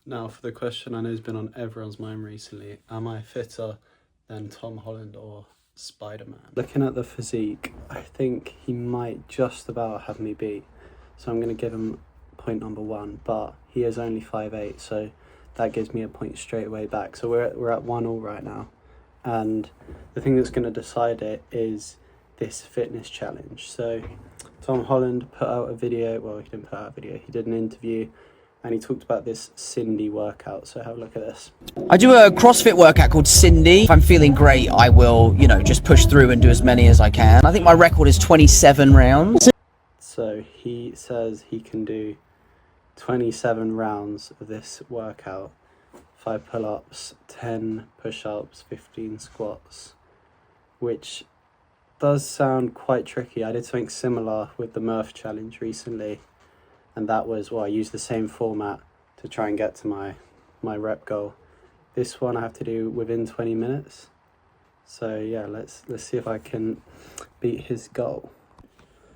Now for the question I know has been on everyone's mind recently, am I fitter than Tom Holland or Spider-Man? Looking at the physique, I think he might just about have me beat. So I'm going to give him point number 1, but he is only 5'8", so that gives me a point straight away back. So we're at 1-1 right now. And the thing that's going to decide it is this fitness challenge. So Tom Holland put out a video, well, he didn't put out a video, he did an interview, and he talked about this Cindy workout. So have a look at this. I do a CrossFit workout called Cindy. If I'm feeling great, I will, just push through and do as many as I can. I think my record is 27 rounds. So he says he can do 27 rounds of this workout, 5 pull-ups, 10 push-ups, 15 squats, which does sound quite tricky. I did something similar with the Murph challenge recently, and that was, I used the same format to try and get to my rep goal. This one I have to do within 20 minutes. So yeah, let's see if I can beat his goal.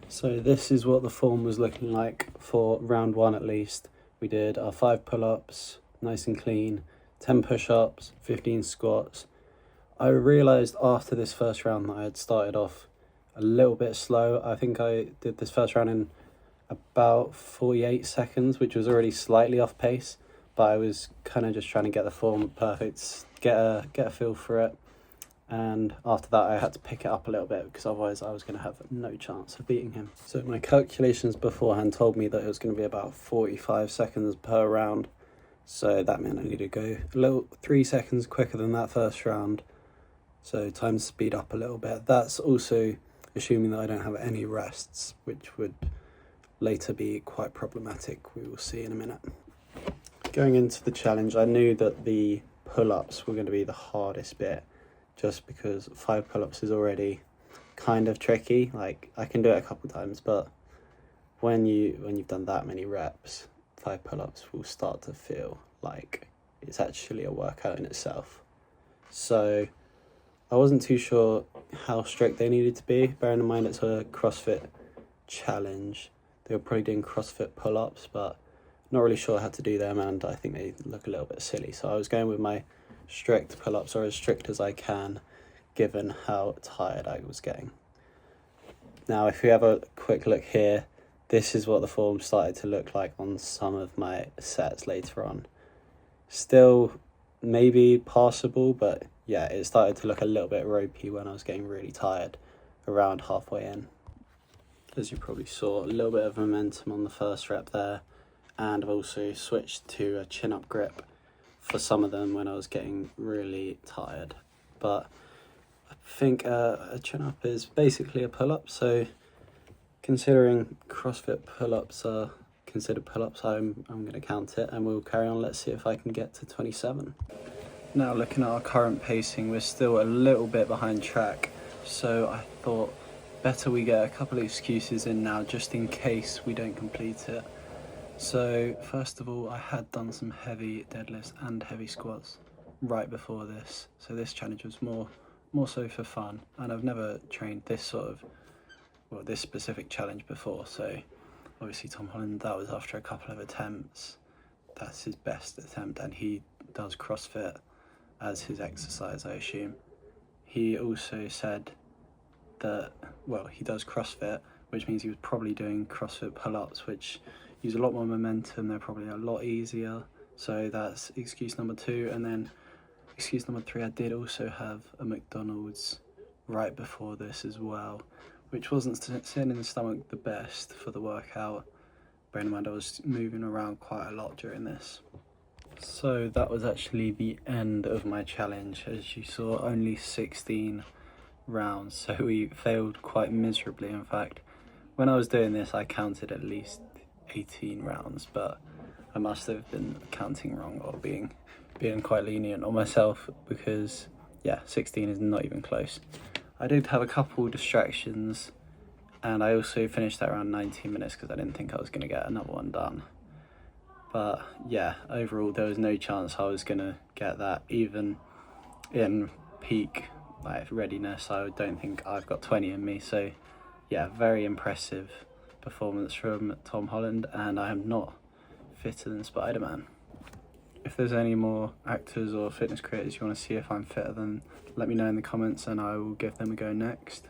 So this is what the form was looking like for round 1 at least. We did our 5 pull-ups, nice and clean, 10 push-ups, 15 squats. I realised after this first round that I had started off a little bit slow. I think I did this first round in about 48 seconds, which was already slightly off pace, but I was kind of just trying to get the form perfect, get a feel for it. And after that I had to pick it up a little bit because otherwise I was going to have no chance of beating him. So my calculations beforehand told me that it was going to be about 45 seconds per round. So that meant I needed to go 3 seconds quicker than that first round. So time to speed up a little bit. That's also assuming that I don't have any rests, which would later be quite problematic. We will see in a minute. Going into the challenge, I knew that the pull-ups were going to be the hardest bit, just because 5 pull-ups is already kind of tricky. Like, I can do it a couple times, but when you've done that many reps, 5 pull-ups will start to feel like it's actually a workout in itself. So I wasn't too sure how strict they needed to be, bearing in mind it's a CrossFit challenge. They were probably doing CrossFit pull-ups, but not really sure how to do them, and I think they look a little bit silly. So I was going with my strict pull-ups, or as strict as I can, given how tired I was getting. Now, if you have a quick look here, this is what the form started to look like on some of my sets later on. Still maybe passable, but yeah, it started to look a little bit ropey when I was getting really tired around halfway in. As you probably saw, a little bit of momentum on the first rep there, and I've also switched to a chin-up grip for some of them when I was getting really tired. But I think a chin-up is basically a pull-up, so considering CrossFit pull-ups are considered pull-ups, I'm going to count it, and we'll carry on. Let's see if I can get to 27. Now, looking at our current pacing, we're still a little bit behind track, so I thought better we get a couple of excuses in now, just in case we don't complete it. So first of all, I had done some heavy deadlifts and heavy squats right before this, so this challenge was more so for fun, and I've never trained this specific challenge before. So obviously Tom Holland, that was after a couple of attempts. That's his best attempt, and he does CrossFit as his exercise, I assume. He also said that, he does CrossFit, which means he was probably doing CrossFit pull-ups, which use a lot more momentum, they're probably a lot easier. So that's excuse number 2. And then excuse number 3, I did also have a McDonald's right before this as well, which wasn't sitting in the stomach the best for the workout. Bearing in mind I was moving around quite a lot during this. So that was actually the end of my challenge. As you saw, only 16 rounds, so we failed quite miserably. In fact, when I was doing this, I counted at least 18 rounds, but I must have been counting wrong or being quite lenient on myself, because 16 is not even close. I did have a couple distractions, and I also finished at around 19 minutes because I didn't think I was going to get another one done. But yeah, overall there was no chance I was going to get that, even in peak readiness. I don't think I've got 20 in me. So yeah, very impressive performance from Tom Holland, and I am not fitter than Spider-Man. If there's any more actors or fitness creators you want to see if I'm fitter, then let me know in the comments and I will give them a go next.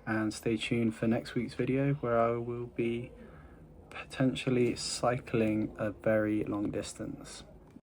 And stay tuned for next week's video, where I will be potentially cycling a very long distance.